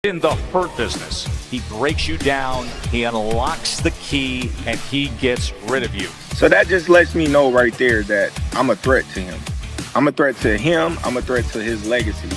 In the hurt business, he breaks you down, he unlocks the key, and he gets rid of you. So that just lets me know right there that I'm a threat to him. I'm a threat to him. I'm a threat to his legacy.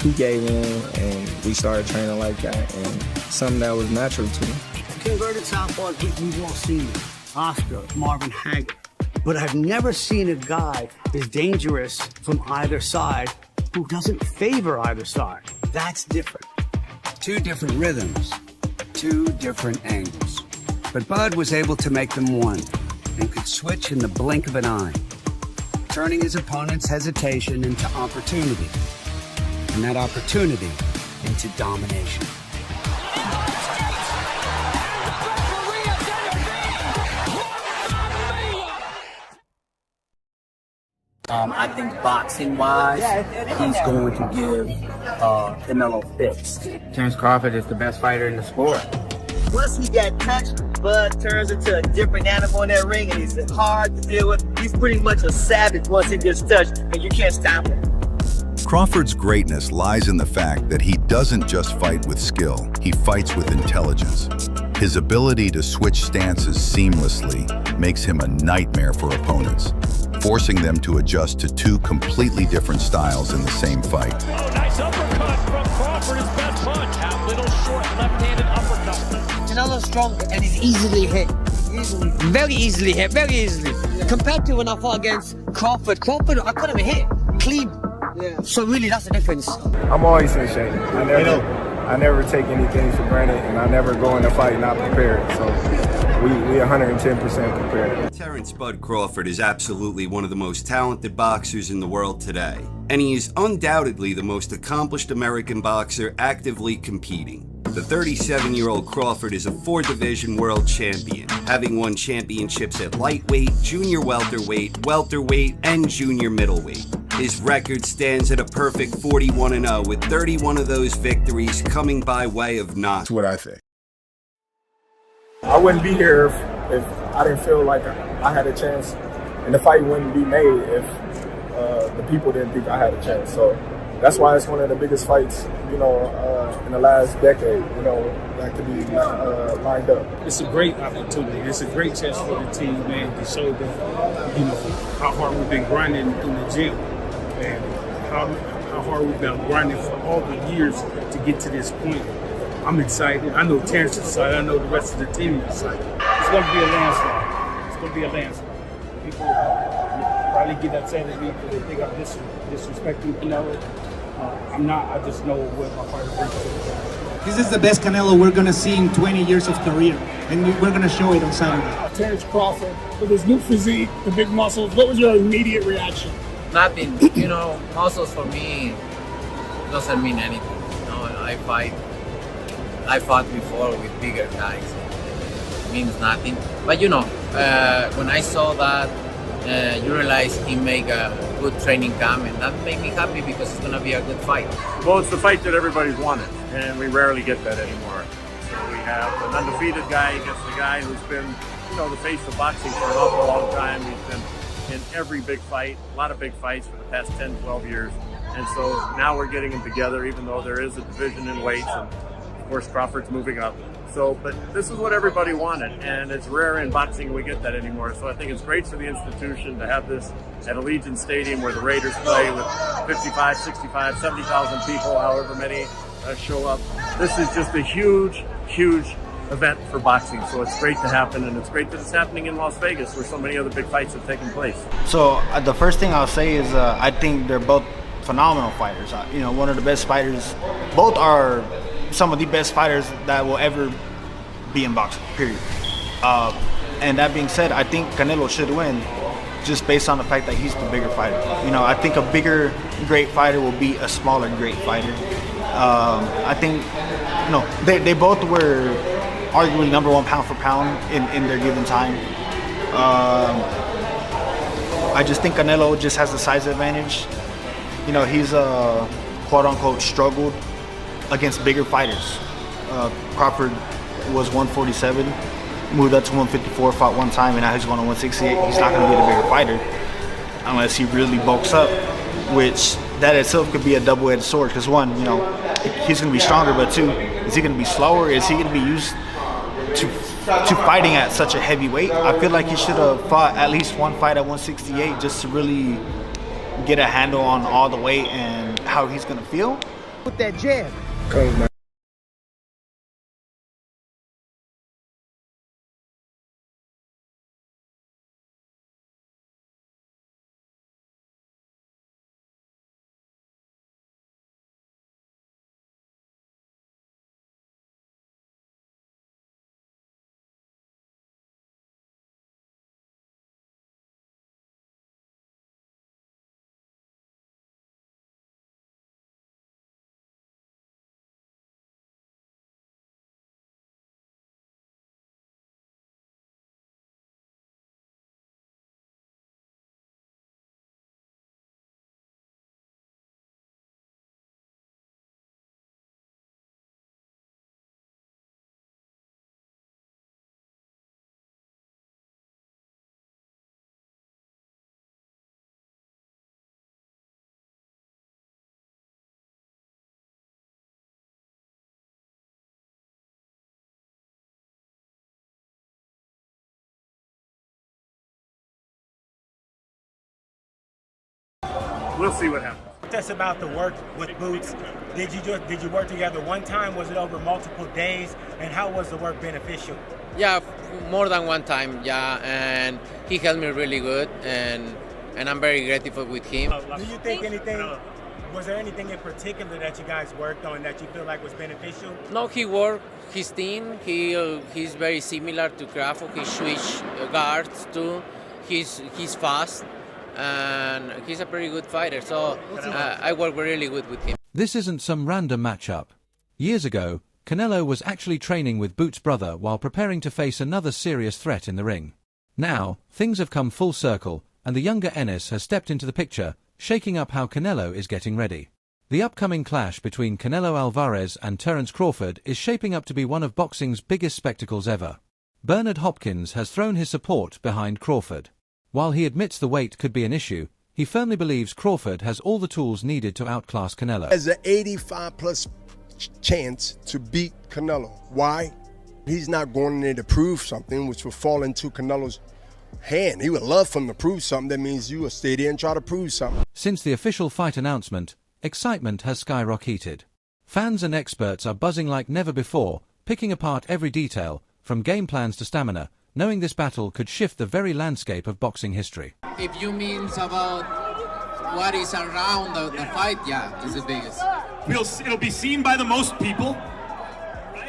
He gave in, and we started training like that, and something that was natural to me. Converted southpaws, we've all seen them. Oscar, Marvin Hagler. But I've never seen a guy as dangerous from either side who doesn't favor either side. That's different. Two different rhythms, two different angles. But Bud was able to make them one and could switch in the blink of an eye, turning his opponent's hesitation into opportunity, and that opportunity into domination. I think boxing-wise, he's going to give Canelo fits. Terence Crawford is the best fighter in the sport. Once he got touched, Bud turns into a different animal in that ring, and he's hard to deal with. He's pretty much a savage once he gets touched, and you can't stop him. Crawford's greatness lies in the fact that he doesn't just fight with skill, he fights with intelligence. His ability to switch stances seamlessly makes him a nightmare for opponents, forcing them to adjust to two completely different styles in the same fight. Oh, nice uppercut from Crawford, his best punch. A little short left-handed uppercut. Canelo's strong, and he's easily hit. Very easily hit, very easily. Compared to when I fought against Crawford, I couldn't even hit. Clean. Yeah. So really, that's the difference. I'm always in shape. I never take anything for granted, and I never go in a fight not prepared. So we 110% prepared. Terence "Bud" Crawford is absolutely one of the most talented boxers in the world today, and he is undoubtedly the most accomplished American boxer actively competing. The 37-year-old Crawford is a 4-division world champion, having won championships at lightweight, junior welterweight, and junior middleweight. His record stands at a perfect 41-0, with 31 of those victories coming by way of knock. That's what I think. I wouldn't be here if I didn't feel like I had a chance, and the fight wouldn't be made if the people didn't think I had a chance. So that's why it's one of the biggest fights, in the last decade, that could be lined up. It's a great opportunity. It's a great chance for the team, man, to show that, how hard we've been grinding in the gym and how hard we've been grinding for all the years to get to this point. I'm excited. I know Terence is excited. I know the rest of the team is excited. It's going to be a landslide. It's going to be a landslide. People probably get upset at me because they think I'm disrespecting Canelo. I'm not. I just know what my fighter brings. This is the best Canelo we're going to see in 20 years of career, and we're going to show it on Saturday. Terence Crawford, with his new physique, the big muscles, what was your immediate reaction? Nothing. Muscles for me doesn't mean anything. I fought before with bigger guys. It means nothing. But when I saw that, you realize he made a good training camp, and that made me happy because it's going to be a good fight. Well, it's the fight that everybody's wanted, and we rarely get that anymore. So we have an undefeated guy against a guy who's been, the face of boxing for an awful long time. He's been in every big fight, a lot of big fights for the past 10, 12 years. And so now we're getting them together, even though there is a division in weights, and of course Crawford's moving up. But this is what everybody wanted, and it's rare in boxing we get that anymore. So I think it's great for the institution to have this at Allegiant Stadium where the Raiders play with 55, 65, 70,000 people, however many show up. This is just a huge, huge event for boxing. So it's great to happen, and it's great that it's happening in Las Vegas where so many other big fights have taken place. So the first thing I'll say is I think they're both phenomenal fighters. One of the best fighters. Both are some of the best fighters that will ever be in boxing, period. And that being said, I think Canelo should win just based on the fact that he's the bigger fighter. I think a bigger great fighter will beat a smaller great fighter. I think they both were arguably number one pound for pound in their given time. I just think Canelo just has the size advantage. He's quote unquote struggled against bigger fighters. Crawford was 147, moved up to 154, fought one time, and now he's going to 168. He's not going to be the bigger fighter unless he really bulks up, which that itself could be a double-edged sword. Because one, you know, he's going to be stronger, but two, is he going to be slower? Is he going to be used to fighting at such a heavy weight? I feel like he should have fought at least one fight at 168 just to really get a handle on all the weight and how he's going to feel. With that jab. Comes back. We'll see what happens. That's about the work with Boots. Did you work together one time? Was it over multiple days? And how was the work beneficial? Yeah, more than one time, yeah, and he helped me really good, and I'm very grateful with him. Do you think was there anything in particular that you guys worked on that you feel like was beneficial? No, he worked his team. He's very similar to Crawford. He switched guards too. He's fast. And he's a pretty good fighter, so I work really good with him. This isn't some random matchup. Years ago, Canelo was actually training with Boots' brother while preparing to face another serious threat in the ring. Now, things have come full circle, and the younger Ennis has stepped into the picture, shaking up how Canelo is getting ready. The upcoming clash between Canelo Alvarez and Terence Crawford is shaping up to be one of boxing's biggest spectacles ever. Bernard Hopkins has thrown his support behind Crawford. While he admits the weight could be an issue, he firmly believes Crawford has all the tools needed to outclass Canelo. There's an 85+ chance to beat Canelo. Why? He's not going in there to prove something, which will fall into Canelo's hand. He would love for him to prove something. That means you will stay there and try to prove something. Since the official fight announcement, excitement has skyrocketed. Fans and experts are buzzing like never before, picking apart every detail, from game plans to stamina, knowing this battle could shift the very landscape of boxing history. If you mean about what is around the fight, yeah, it's the biggest. It'll be seen by the most people.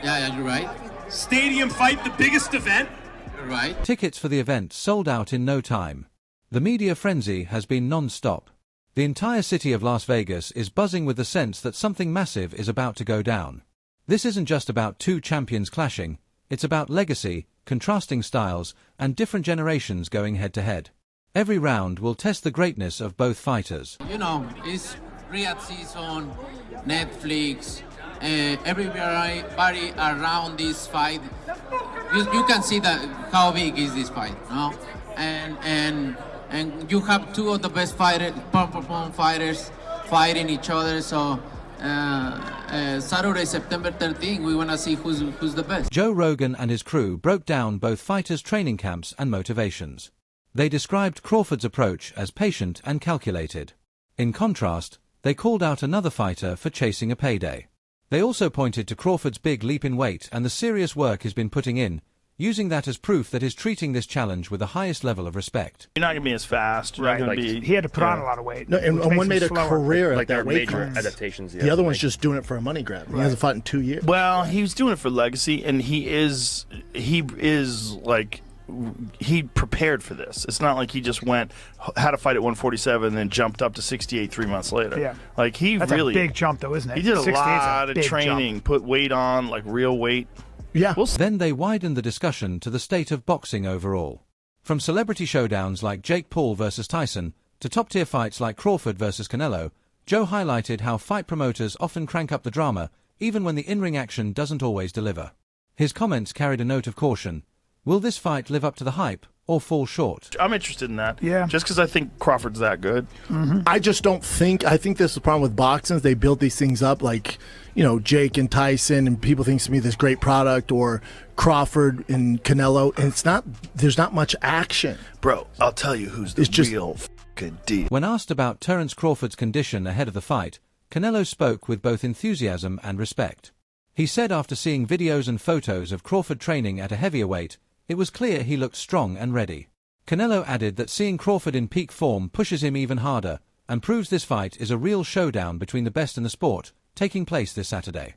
Yeah, you're right. Stadium fight, the biggest event. You're right. Tickets for the event sold out in no time. The media frenzy has been non-stop. The entire city of Las Vegas is buzzing with the sense that something massive is about to go down. This isn't just about two champions clashing, it's about legacy, contrasting styles, and different generations going head-to-head. Every round will test the greatness of both fighters. You know, it's Riyadh season, Netflix, everybody around this fight. You can see that how big is this fight, no? And you have two of the best fighters, fighters fighting each other. So Saturday, September 13, we want to see who's the best. Joe Rogan and his crew broke down both fighters' training camps and motivations. They described Crawford's approach as patient and calculated. In contrast, they called out another fighter for chasing a payday. They also pointed to Crawford's big leap in weight and the serious work he's been putting in, using that as proof that he's treating this challenge with the highest level of respect. You're not going to be as fast. You're Right, not like, going to be. he had to Put on a lot of weight. No, and one made a career at Like there that are weight major class. adaptations he The has other to one's make. just doing it for a money grab. He Right. hasn't fought in 2 years. Well, he's doing it for legacy, and he is like, he prepared for this. It's not like he just had a fight at 147 and then jumped up to 68 3 months later. Yeah. Like That's a big jump, though, isn't it? He did a 68 is a lot of big training, jump. put weight on, like real weight. Yeah. Then they widened the discussion to the state of boxing overall. From celebrity showdowns like Jake Paul versus Tyson, to top-tier fights like Crawford versus Canelo, Joe highlighted how fight promoters often crank up the drama, even when the in-ring action doesn't always deliver. His comments carried a note of caution. Will this fight live up to the hype or fall short? I'm interested in that. Yeah. Just because I think Crawford's that good. I just don't think. I think this is the problem with boxing. Is they build these things up like, Jake and Tyson, and people think it's gonna be this great product, or Crawford and Canelo, and it's not. There's not much action, bro. I'll tell you who's the real fucking deal. When asked about Terence Crawford's condition ahead of the fight, Canelo spoke with both enthusiasm and respect. He said after seeing videos and photos of Crawford training at a heavier weight, it was clear he looked strong and ready. Canelo added that seeing Crawford in peak form pushes him even harder and proves this fight is a real showdown between the best in the sport, taking place this Saturday.